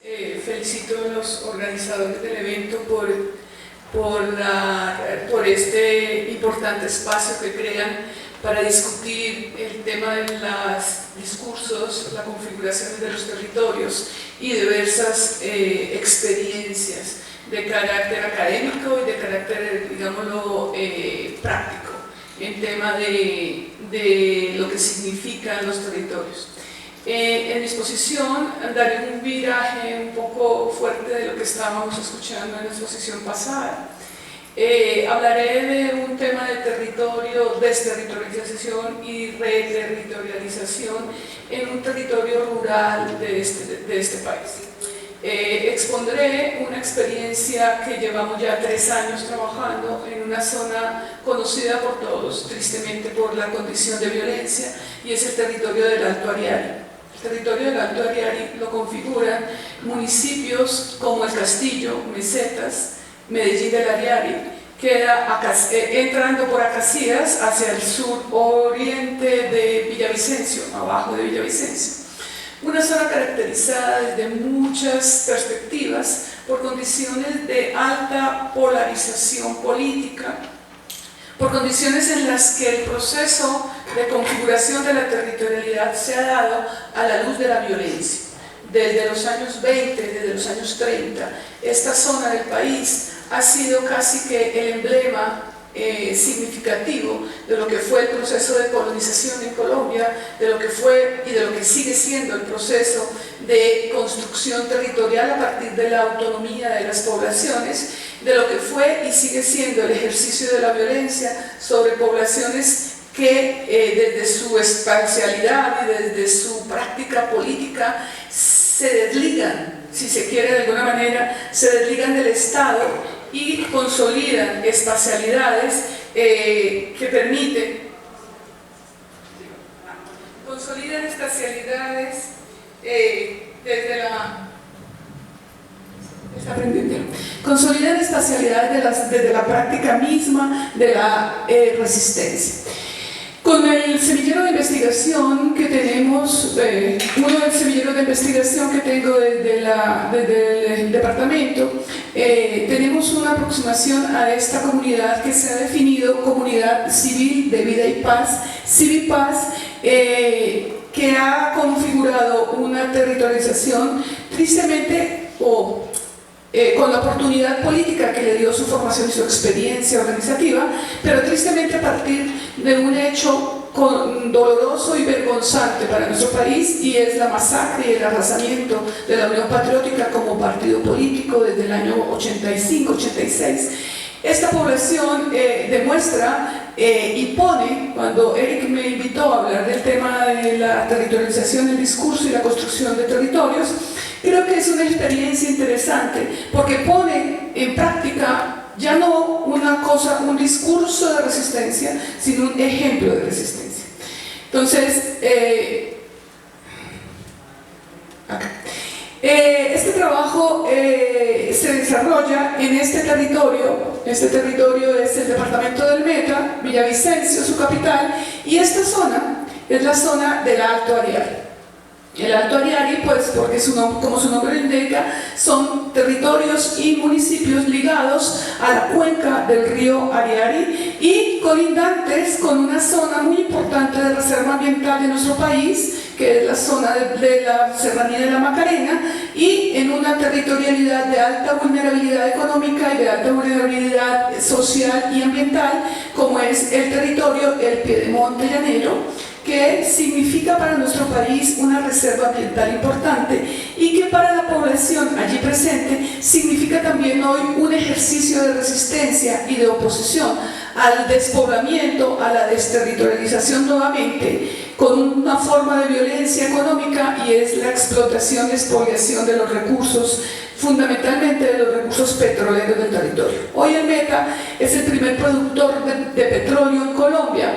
Felicito a los organizadores del evento por este importante espacio que crean para discutir el tema de los discursos, la configuración de los territorios y diversas experiencias de carácter académico y de carácter, digámoslo, práctico en tema de lo que significan los territorios. En mi exposición daré un viraje un poco fuerte de lo que estábamos escuchando en la exposición pasada. Hablaré de un tema de territorio, desterritorialización y reterritorialización en un territorio rural de este país. Expondré una experiencia que llevamos ya 3 años trabajando en una zona conocida por todos, tristemente por la condición de violencia, y es el territorio del Alto Ariari. El territorio del Alto Ariari lo configuran municipios como El Castillo, Mesetas, Medellín del Ariari, queda entrando por Acacías hacia el sur-oriente de Villavicencio, abajo de Villavicencio. Una zona caracterizada desde muchas perspectivas por condiciones de alta polarización política, por condiciones en las que el proceso de configuración de la territorialidad se ha dado a la luz de la violencia. Desde los años 20, desde los años 30, esta zona del país ha sido casi que el emblema significativo de lo que fue el proceso de colonización en Colombia, de lo que fue y de lo que sigue siendo el proceso de construcción territorial a partir de la autonomía de las poblaciones, de lo que fue y sigue siendo el ejercicio de la violencia sobre poblaciones que desde su espacialidad y desde su práctica política se desligan, si se quiere de alguna manera, se desligan del Estado y consolidan espacialidades que permiten, desde la práctica misma de la resistencia. Con el semillero de investigación que tenemos, uno del semillero de investigación que tengo desde el departamento, tenemos una aproximación a esta comunidad que se ha definido comunidad civil de vida y paz, Civipaz, que ha configurado una territorialización tristemente con la oportunidad política que le dio su formación y su experiencia organizativa, pero tristemente a partir de un hecho doloroso y vergonzante para nuestro país, y es la masacre y el arrasamiento de la Unión Patriótica como partido político desde el año 85-86. Esta población demuestra y pone, cuando Eric me invitó a hablar del tema de la territorialización del discurso y la construcción de territorios, creo que es una experiencia interesante porque pone en práctica ya no un discurso de resistencia, sino un ejemplo de resistencia. Entonces, este trabajo se desarrolla en este territorio. Este territorio es el departamento del Meta, Villavicencio, su capital, y esta zona es la zona del Alto Ariari. El Alto Ariari, pues porque como su nombre lo indica, son territorios y municipios ligados a la cuenca del río Ariari y colindantes con una zona muy importante de reserva ambiental de nuestro país, que es la zona de la Serranía de la Macarena, y en una territorialidad de alta vulnerabilidad económica y de alta vulnerabilidad social y ambiental, como es el territorio, el Piedemonte Llanero, que significa para nuestro país una reserva ambiental importante y que para la población allí presente significa también hoy un ejercicio de resistencia y de oposición al despoblamiento, a la desterritorialización nuevamente, con una forma de violencia económica, y es la explotación y expoliación de los recursos, fundamentalmente de los recursos petroleros del territorio. Hoy el Meta es el primer productor de petróleo en Colombia,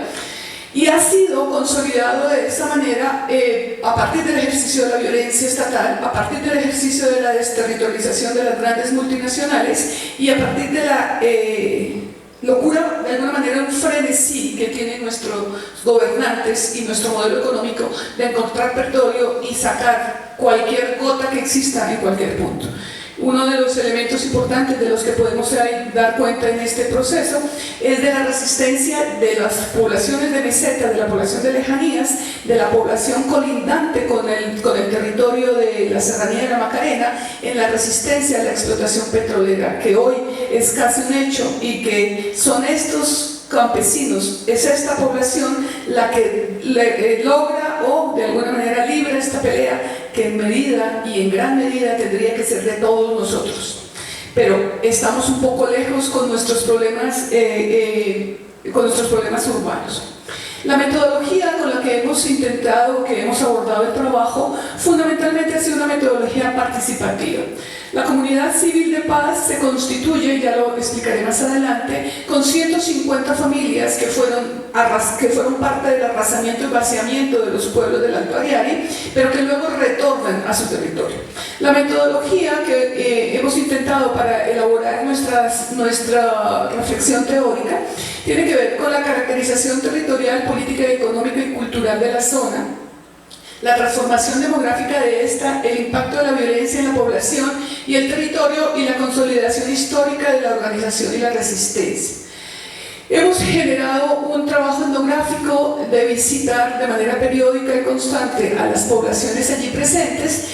y ha sido consolidado de esa manera a partir del ejercicio de la violencia estatal, a partir del ejercicio de la desterritorialización de las grandes multinacionales y a partir de la locura, de alguna manera un frenesí que tienen nuestros gobernantes y nuestro modelo económico de encontrar petróleo y sacar cualquier gota que exista en cualquier punto. Uno de los elementos importantes de los que podemos dar cuenta en este proceso es de la resistencia de las poblaciones de meseta, de la población de lejanías, de la población colindante con el territorio de la Serranía de la Macarena, en la resistencia a la explotación petrolera, que hoy es casi un hecho, y que son estos campesinos, es esta población la que logra o de alguna manera libra esta pelea, que en medida y en gran medida tendría que ser de todos nosotros. Pero estamos un poco lejos con nuestros problemas urbanos. La metodología con la que hemos intentado, que hemos abordado el trabajo, fundamentalmente ha sido una metodología participativa. La comunidad civil de paz se constituye, ya lo explicaré más adelante, con 150 familias que fueron parte del arrasamiento y vaciamiento de los pueblos del Alto Ariari, pero que luego retornan a su territorio. La metodología que hemos intentado para elaborar nuestra reflexión teórica tiene que ver con la caracterización territorial, política, económica y cultural de la zona, la transformación demográfica de esta, el impacto de la violencia en la población y el territorio y la consolidación histórica de la organización y la resistencia. Hemos generado un trabajo etnográfico de visitar de manera periódica y constante a las poblaciones allí presentes,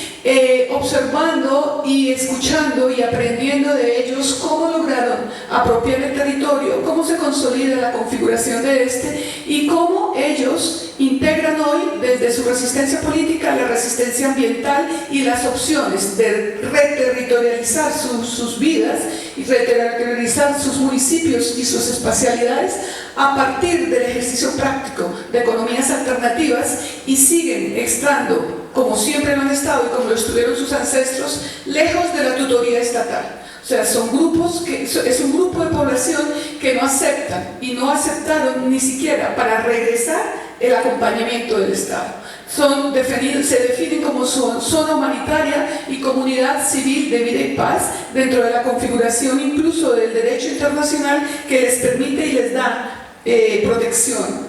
observando y escuchando y aprendiendo de ellos cómo lograron apropiar el territorio, cómo se consolida la configuración de este y cómo ellos integran hoy desde su resistencia política la resistencia ambiental y las opciones de reterritorializar sus vidas y reterritorializar sus municipios y sus espacialidades a partir del ejercicio práctico de economías alternativas, y siguen estando, como siempre lo han estado y como lo estuvieron sus ancestros, lejos de la tutoría estatal. O sea, es un grupo de población que no aceptan y no aceptaron ni siquiera para regresar el acompañamiento del Estado. Se definen como zona humanitaria y comunidad civil de vida y paz dentro de la configuración incluso del derecho internacional que les permite y les da protección.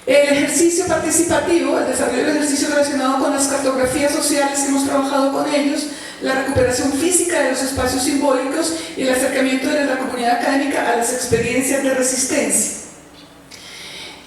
El ejercicio participativo, el desarrollo del ejercicio relacionado con las cartografías sociales que hemos trabajado con ellos, la recuperación física de los espacios simbólicos y el acercamiento de la comunidad académica a las experiencias de resistencia.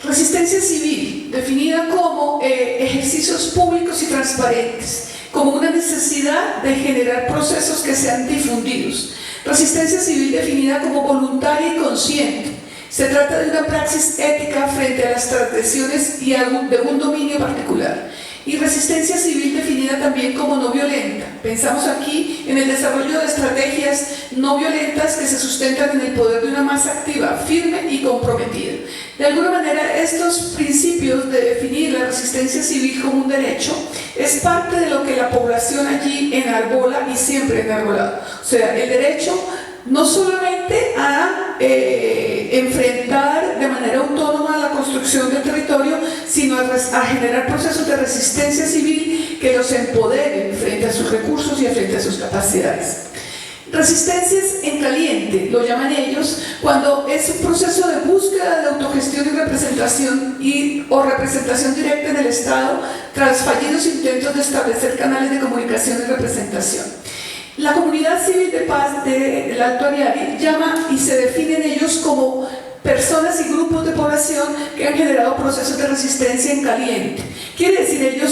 Resistencia civil, definida como ejercicios públicos y transparentes, como una necesidad de generar procesos que sean difundidos. Resistencia civil definida como voluntaria y consciente. Se trata de una praxis ética frente a las transgresiones y de un dominio particular. Y resistencia civil definida también como no violenta. Pensamos aquí en el desarrollo de estrategias no violentas que se sustentan en el poder de una masa activa, firme y comprometida. De alguna manera, estos principios de definir la resistencia civil como un derecho es parte de lo que la población allí enarbola y siempre enarbolado. O sea, el derecho no solamente a enfrentar de manera autónoma la construcción del territorio, sino a generar procesos de resistencia civil que los empoderen frente a sus recursos y frente a sus capacidades. Resistencias en caliente, lo llaman ellos, cuando es un proceso de búsqueda de autogestión y representación o representación directa en el Estado tras fallidos intentos de establecer canales de comunicación y representación. La comunidad civil de paz del Alto Ariari llama y se definen ellos como personas y grupos de población que han generado procesos de resistencia en caliente. Quiere decir ello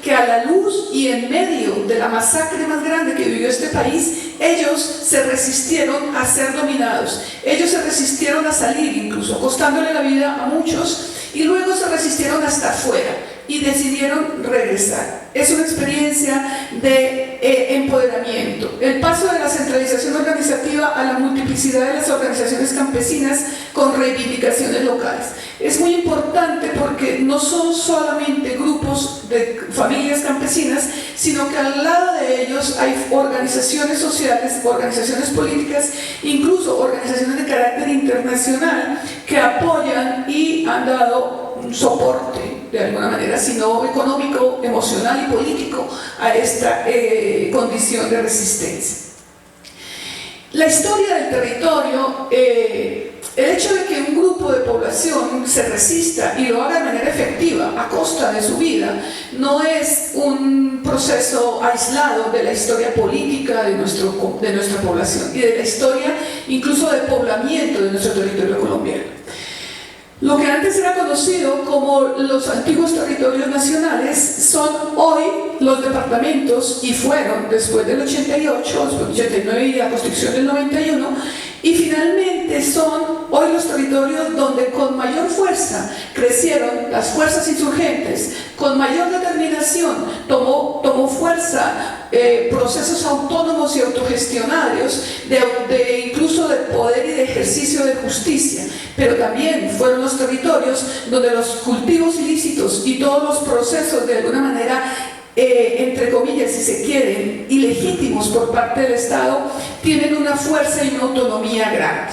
que a la luz y en medio de la masacre más grande que vivió este país, ellos se resistieron a ser dominados, ellos se resistieron a salir incluso, costándole la vida a muchos, y luego se resistieron hasta afuera y decidieron regresar. Es una experiencia de empoderamiento. El paso de la centralización organizativa a la multiplicidad de las organizaciones campesinas con reivindicaciones locales. Es muy importante porque no son solamente grupos de familias campesinas, sino que al lado de ellos hay organizaciones sociales, organizaciones políticas, incluso organizaciones de carácter internacional que apoyan y han dado un soporte de alguna manera, sino económico, emocional y político a esta condición de resistencia. La historia del territorio, el hecho de que un grupo de población se resista y lo haga de manera efectiva a costa de su vida, no es un proceso aislado de la historia política de nuestra población y de la historia incluso de poblamiento de nuestro territorio colombiano. Lo que antes era conocido como los antiguos territorios nacionales son hoy los departamentos, y fueron después del 88, después del 89 y la Constitución del 91, y finalmente son hoy los territorios donde con mayor fuerza crecieron las fuerzas insurgentes, con mayor determinación tomó fuerza procesos autónomos y autogestionarios incluso de poder y de ejercicio de justicia, pero también fueron los territorios donde los cultivos ilícitos y todos los procesos de alguna manera entre comillas, si se quieren, ilegítimos por parte del Estado, tienen una fuerza y una autonomía grande.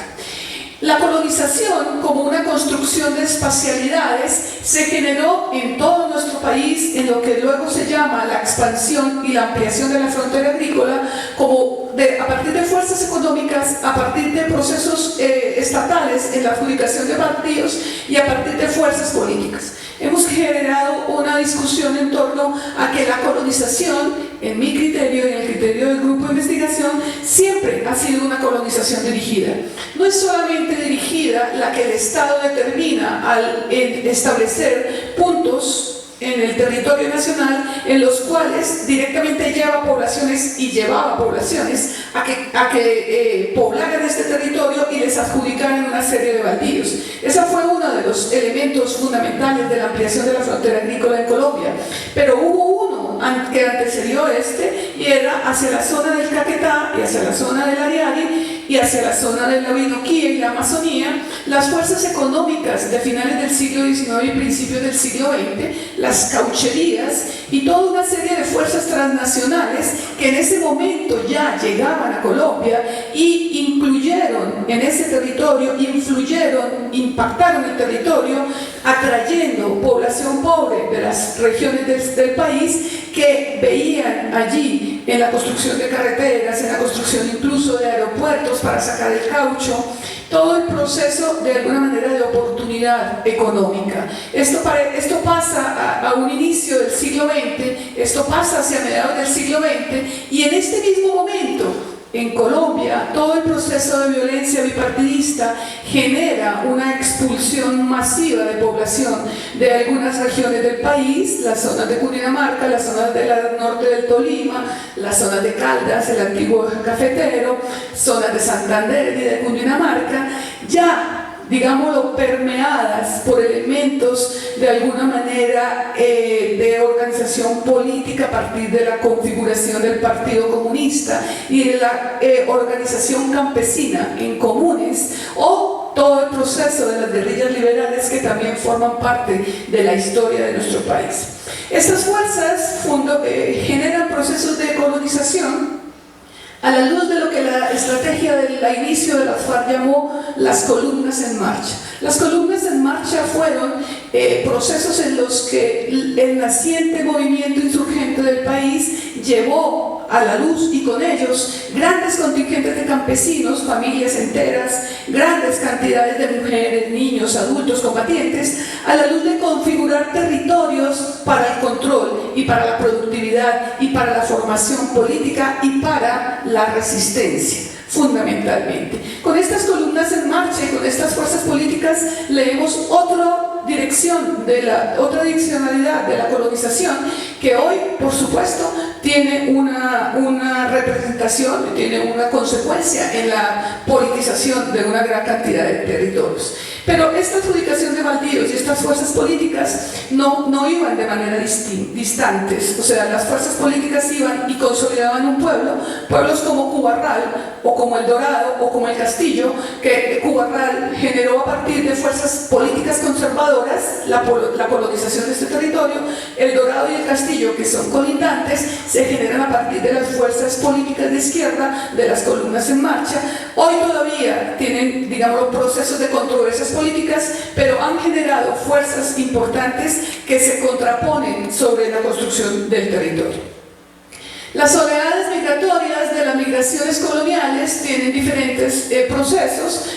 La colonización, como una construcción de espacialidades, se generó en todo nuestro país en lo que luego se llama la expansión y la ampliación de la frontera agrícola, a partir de fuerzas económicas, a partir de procesos estatales en la adjudicación de partidos y a partir de fuerzas políticas. Hemos generado una discusión en torno a que la colonización, en mi criterio y en el criterio del grupo de investigación, siempre ha sido una colonización dirigida. No es solamente dirigida la que el Estado determina al establecer puntos en el territorio nacional en los cuales directamente llevaba poblaciones a que poblaran este territorio y les adjudicaran una serie de baldíos. Ese fue uno de los elementos fundamentales de la ampliación de la frontera agrícola en Colombia, pero hubo uno que antecedió y era hacia la zona del Caquetá y hacia la zona del Ariari y hacia la zona de la Orinoquía y la Amazonía, las fuerzas económicas de finales del siglo XIX y principios del siglo XX, las caucherías y toda una serie de fuerzas transnacionales que en ese momento ya llegaban a Colombia y incluyeron en ese territorio, impactaron el territorio, atrayendo población pobre de las regiones del país que veían allí en la construcción de carreteras, en la construcción incluso de aeropuertos para sacar el caucho, todo el proceso de alguna manera de oportunidad económica. Esto pasa a un inicio del siglo XX, esto pasa hacia mediados del siglo XX, y en este mismo momento en Colombia todo el proceso de violencia bipartidista genera una expulsión masiva de población de algunas regiones del país, las zonas de Cundinamarca, las zonas del norte del Tolima, las zonas de Caldas, el antiguo cafetero, zonas de Santander y de Cundinamarca, ya digámoslo, permeadas por elementos de alguna manera de organización política a partir de la configuración del Partido Comunista y de la organización campesina en comunes, o todo el proceso de las guerrillas liberales que también forman parte de la historia de nuestro país. Estas fuerzas generan procesos de colonización a la luz de lo que la estrategia del inicio de las FARC llamó las columnas en marcha. Las columnas en marcha fueron procesos en los que el naciente movimiento insurgente del país llevó a la luz, y con ellos grandes contingentes de campesinos, familias enteras, grandes cantidades de mujeres, niños, adultos, combatientes, a la luz de configurar territorios para el control y para la productividad y para la formación política y para la resistencia, fundamentalmente. Con estas columnas en marcha y con estas fuerzas políticas leemos otra direccionalidad de la colonización que hoy, por supuesto, tiene una representación, tiene una consecuencia en la politización de una gran cantidad de territorios. Pero esta adjudicación de baldíos y estas fuerzas políticas no iban de manera distantes, o sea, las fuerzas políticas iban y consolidaban un pueblos como Cubarral o como El Dorado o como El Castillo, que Cubarral generó a partir de fuerzas políticas conservadoras la colonización de este territorio. El Dorado y El Castillo, que son colindantes, se generan a partir de las fuerzas políticas de izquierda, de las columnas en marcha. Hoy todavía tienen, digamos, procesos de controversias políticas, pero han generado fuerzas importantes que se contraponen sobre la construcción del territorio. Las oleadas migratorias de las migraciones coloniales tienen diferentes procesos.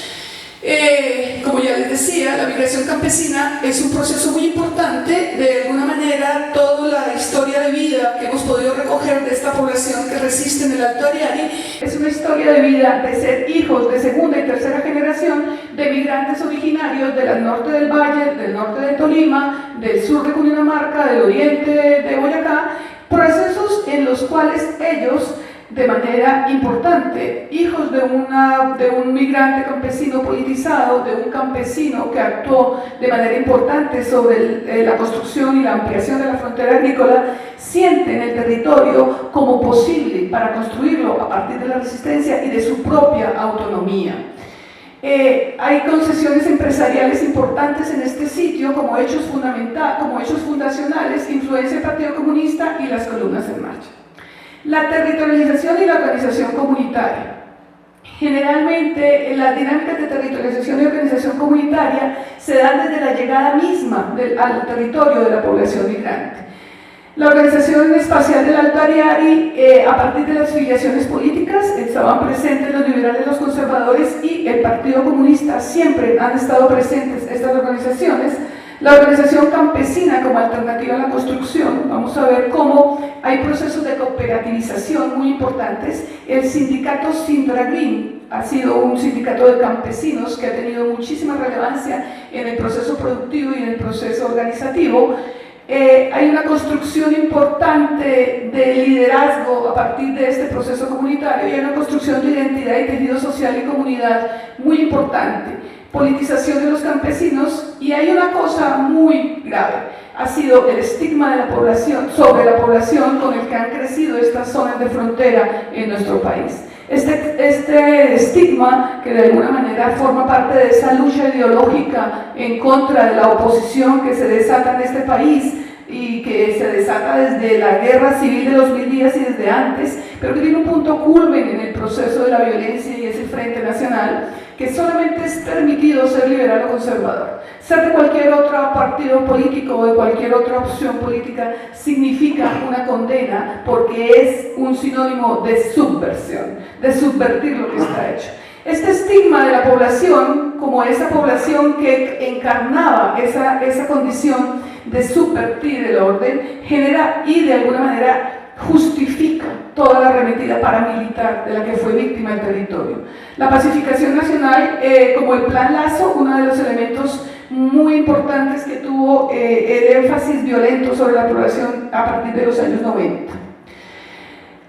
Como ya les decía, la migración campesina es un proceso muy importante. De alguna manera, toda la historia de vida que hemos podido recoger de esta población que resiste en el Alto Ariari es una historia de vida de ser hijos de segunda y tercera generación de migrantes originarios del norte del Valle, del norte de Tolima, del sur de Cundinamarca, del oriente de Boyacá, procesos en los cuales ellos, de manera importante, hijos de un migrante campesino politizado, de un campesino que actuó de manera importante sobre la construcción y la ampliación de la frontera agrícola, sienten el territorio como posible para construirlo a partir de la resistencia y de su propia autonomía. Hay concesiones empresariales importantes en este sitio como hechos fundacionales, influencia del Partido Comunista y las columnas en marcha. La territorialización y la organización comunitaria. Generalmente, las dinámicas de territorialización y organización comunitaria se dan desde la llegada misma al territorio de la población migrante. La Organización Espacial del Alto Ariari, a partir de las filiaciones políticas, estaban presentes los liberales, los conservadores y el Partido Comunista, siempre han estado presentes estas organizaciones. La organización campesina como alternativa a la construcción, vamos a ver cómo hay procesos de cooperativización muy importantes. El sindicato Sindragrim ha sido un sindicato de campesinos que ha tenido muchísima relevancia en el proceso productivo y en el proceso organizativo. Hay una construcción importante de liderazgo a partir de este proceso comunitario y hay una construcción de identidad y tejido social y comunidad muy importante. Politización de los campesinos, y hay una cosa muy grave, ha sido el estigma de la población, sobre la población con el que han crecido estas zonas de frontera en nuestro país. Este estigma, que de alguna manera forma parte de esa lucha ideológica en contra de la oposición que se desata en este país y que se desata desde la guerra civil de 2000 días y desde antes, pero que tiene un punto culmen en el proceso de la violencia y ese Frente Nacional, que solamente es permitido ser liberal o conservador. Ser de cualquier otro partido político o de cualquier otra opción política significa una condena porque es un sinónimo de subversión, de subvertir lo que está hecho. Este estigma de la población, como esa población que encarnaba esa condición de subvertir el orden, genera y de alguna manera justifica toda la arremetida paramilitar de la que fue víctima el territorio. La pacificación nacional, como el Plan Lazo, uno de los elementos muy importantes que tuvo el énfasis violento sobre la población a partir de los años 90.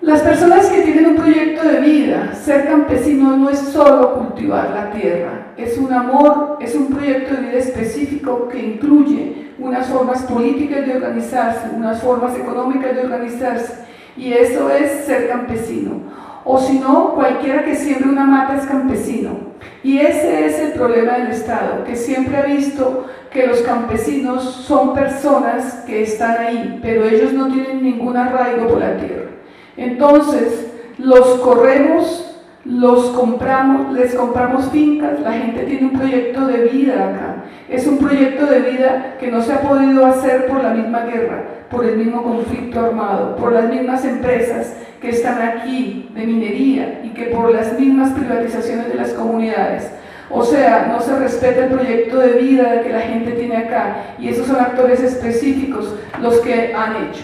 Las personas que tienen un proyecto de vida, ser campesino no es solo cultivar la tierra, es un amor, es un proyecto de vida específico que incluye unas formas políticas de organizarse, unas formas económicas de organizarse, y eso es ser campesino. O si no, cualquiera que siembre una mata es campesino. Y ese es el problema del Estado, que siempre ha visto que los campesinos son personas que están ahí, pero ellos no tienen ningún arraigo por la tierra. Entonces, los corremos, los compramos, les compramos fincas, la gente tiene un proyecto de vida acá. Es un proyecto de vida que no se ha podido hacer por la misma guerra, por el mismo conflicto armado, por las mismas empresas que están aquí de minería y que por las mismas privatizaciones de las comunidades. O sea, no se respeta el proyecto de vida que la gente tiene acá, y esos son actores específicos los que han hecho.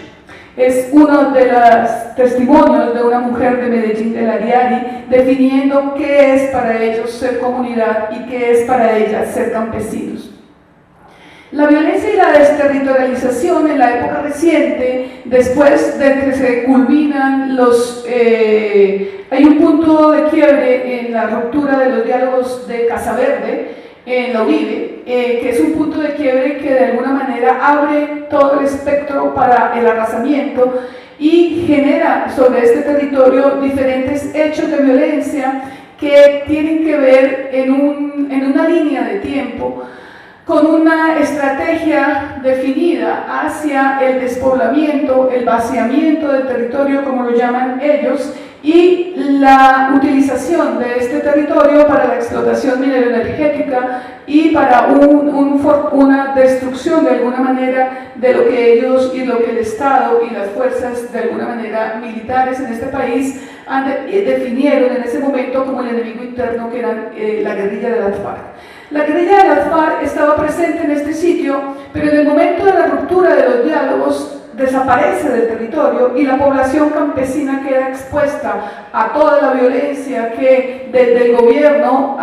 Es uno de los testimonios de una mujer de Medellín del Ariari definiendo qué es para ellos ser comunidad y qué es para ellas ser campesinos. La violencia y la desterritorialización en la época reciente, después de que se culminan hay un punto de quiebre en la ruptura de los diálogos de Casa Verde, en la Uribe, que es un punto de quiebre que de alguna manera abre todo el espectro para el arrasamiento y genera sobre este territorio diferentes hechos de violencia que tienen que ver en una línea de tiempo con una estrategia definida hacia el despoblamiento, el vaciamiento del territorio, como lo llaman ellos, y la utilización de este territorio para la explotación mineroenergética y para una destrucción de alguna manera de lo que ellos y lo que el Estado y las fuerzas de alguna manera militares en este país definieron en ese momento como el enemigo interno, que eran la guerrilla de las FARC. La guerrilla de las FARC estaba presente en este sitio, pero en el momento de la ruptura de los diálogos desaparece del territorio y la población campesina queda expuesta a toda la violencia que desde el gobierno,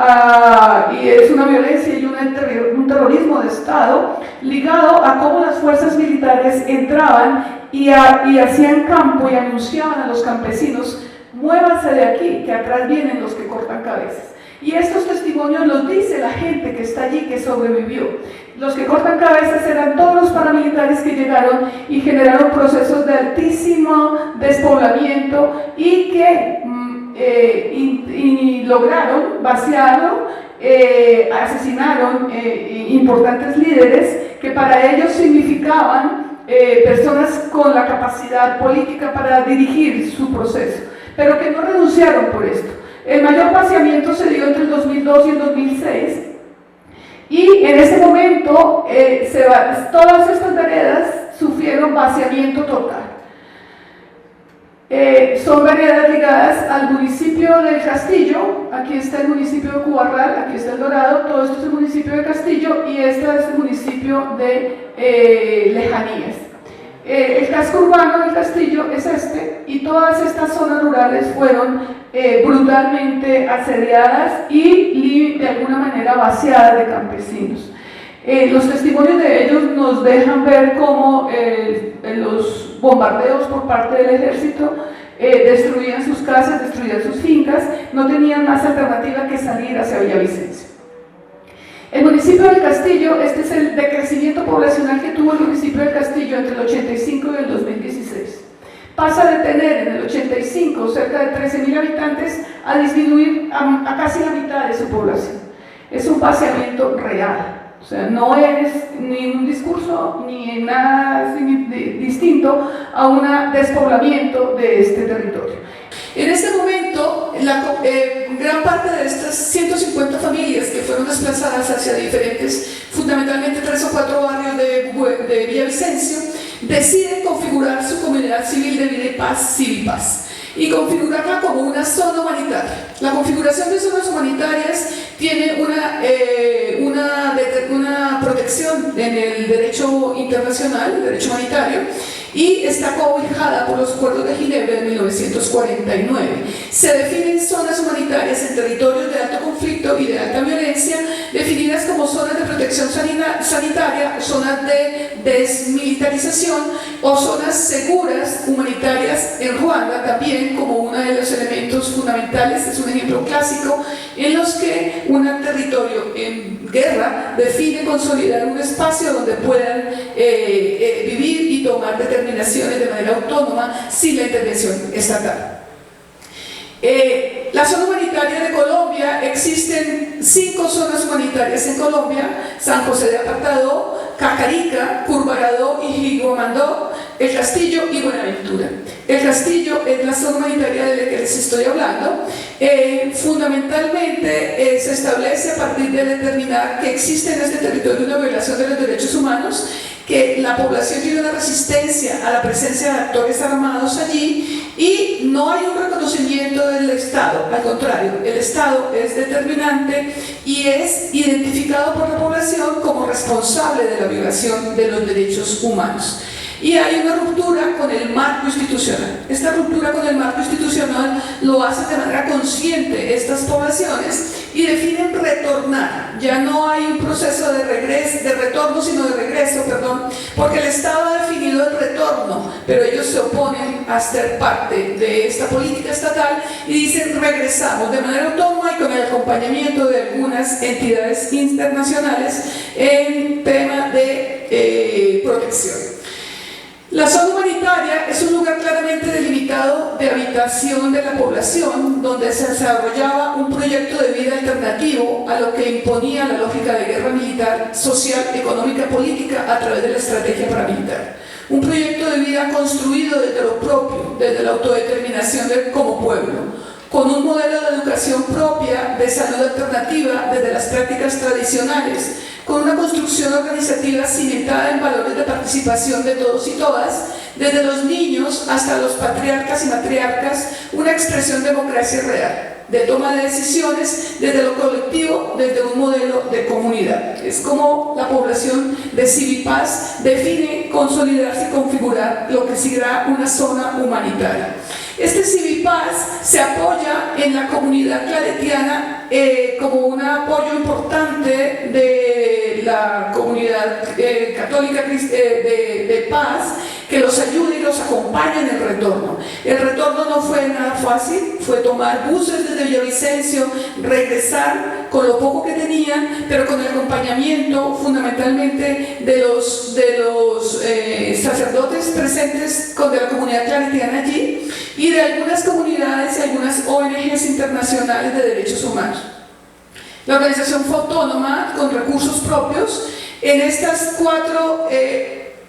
y es una violencia y un terrorismo de Estado ligado a cómo las fuerzas militares entraban y hacían campo y anunciaban a los campesinos: muévanse de aquí, que atrás vienen los que cortan cabezas. Y estos testimonios los dice la gente que está allí, que sobrevivió. Los que cortan cabezas eran todos los paramilitares que llegaron y generaron procesos de altísimo despoblamiento y que lograron vaciarlo, asesinaron importantes líderes que para ellos significaban personas con la capacidad política para dirigir su proceso, pero que no renunciaron por esto. El mayor vaciamiento se dio entre el 2002 y el 2006, y en ese momento todas estas veredas sufrieron vaciamiento total. Son veredas ligadas al municipio del Castillo. Aquí está el municipio de Cubarral, aquí está el Dorado, todo esto es el municipio de Castillo y este es el municipio de Lejanías. El casco urbano del Castillo es este, y todas estas zonas rurales fueron brutalmente asediadas y de alguna manera vaciadas de campesinos. Los testimonios de ellos nos dejan ver cómo los bombardeos por parte del ejército destruían sus casas, destruían sus fincas, no tenían más alternativa que salir hacia Villavicencio. El municipio del Castillo, este es el decrecimiento poblacional que tuvo el municipio del Castillo entre el 85 y el 2016. Pasa de tener en el 85 cerca de 13.000 habitantes a disminuir a casi la mitad de su población. Es un vaciamiento real. O sea, no es ni un discurso ni nada distinto a un despoblamiento de este territorio. En este momento, gran parte de estas 150 familias que fueron desplazadas hacia diferentes, fundamentalmente 3 o 4 barrios de Villavicencio, deciden configurar su comunidad civil de vida y paz, Civipaz, y configurarla como una zona humanitaria. La configuración de zonas humanitarias tiene una protección en el derecho internacional, el derecho humanitario, y está cobijada por los acuerdos de Ginebra de 1949. Se definen zonas humanitarias en territorios de alto conflicto y de alta violencia, definidas como zonas de protección sanitaria, zonas de desmilitarización o zonas seguras humanitarias en Ruanda, también como uno de los elementos fundamentales. Es un ejemplo clásico en los que un territorio en guerra define consolidar un espacio donde puedan vivir y tomar determinaciones de manera autónoma sin la intervención estatal. La zona humanitaria de Colombia, existen 5 zonas humanitarias en Colombia: San José de Apartadó, Cacarica, Curvarado y Jiguamandó, El Castillo y Buenaventura. El Castillo es la zona humanitaria de la que les estoy hablando. Fundamentalmente se establece a partir de determinar que existe en este territorio una violación de los derechos humanos, que la población tiene una resistencia a la presencia de actores armados allí y no hay un reconocimiento del Estado. Al contrario, el Estado es determinante y es identificado por la población como responsable de la violación de los derechos humanos. Y hay una ruptura con el marco institucional. Esta ruptura con el marco institucional lo hacen de manera consciente estas poblaciones y definen retornar. Ya no hay un proceso de retorno, sino de regreso, porque el Estado ha definido el retorno, pero ellos se oponen a ser parte de esta política estatal y dicen: regresamos de manera autónoma y con el acompañamiento de algunas entidades internacionales en tema de protección. La zona humanitaria es un lugar claramente delimitado de habitación de la población, donde se desarrollaba un proyecto de vida alternativo a lo que imponía la lógica de guerra militar, social, económica, política a través de la estrategia paramilitar. un proyecto de vida construido desde lo propio, desde la autodeterminación como pueblo, con un modelo de educación propia, de salud alternativa desde las prácticas tradicionales, con una construcción organizativa cimentada en valores de participación de todos y todas, desde los niños hasta los patriarcas y matriarcas, una expresión de democracia real, de toma de decisiones desde lo colectivo, desde un modelo de comunidad. Es como la población de Civipaz define consolidarse y configurar lo que será una zona humanitaria. Este Civipaz se apoya en la comunidad claretiana como un apoyo importante de la comunidad católica de Paz, que los ayude y los acompañe en el retorno. El retorno no fue nada fácil, fue tomar buses desde Villavicencio, regresar con lo poco que tenían, pero con el acompañamiento fundamentalmente de los sacerdotes presentes de la comunidad claretiana allí y de algunas comunidades y algunas ONGs internacionales de derechos humanos. La organización fue autónoma, con recursos propios. En estas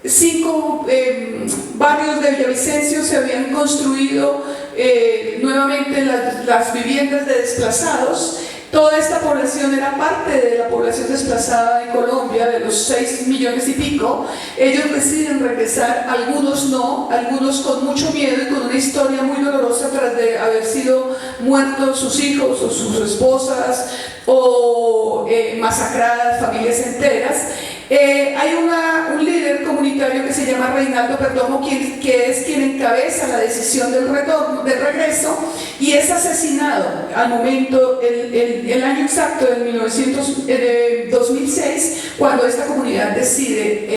cinco barrios de Villavicencio se habían construido nuevamente las viviendas de desplazados. Toda esta población era parte de la población desplazada de Colombia, de los 6 millones y pico. Ellos deciden regresar, algunos no, algunos con mucho miedo y con una historia muy dolorosa tras de haber sido muertos sus hijos o sus esposas o masacradas familias enteras. Hay un líder comunitario que se llama Reinaldo Perdomo, que es quien encabeza la decisión del regreso, y es asesinado al momento, el año exacto de 2006, cuando esta comunidad decide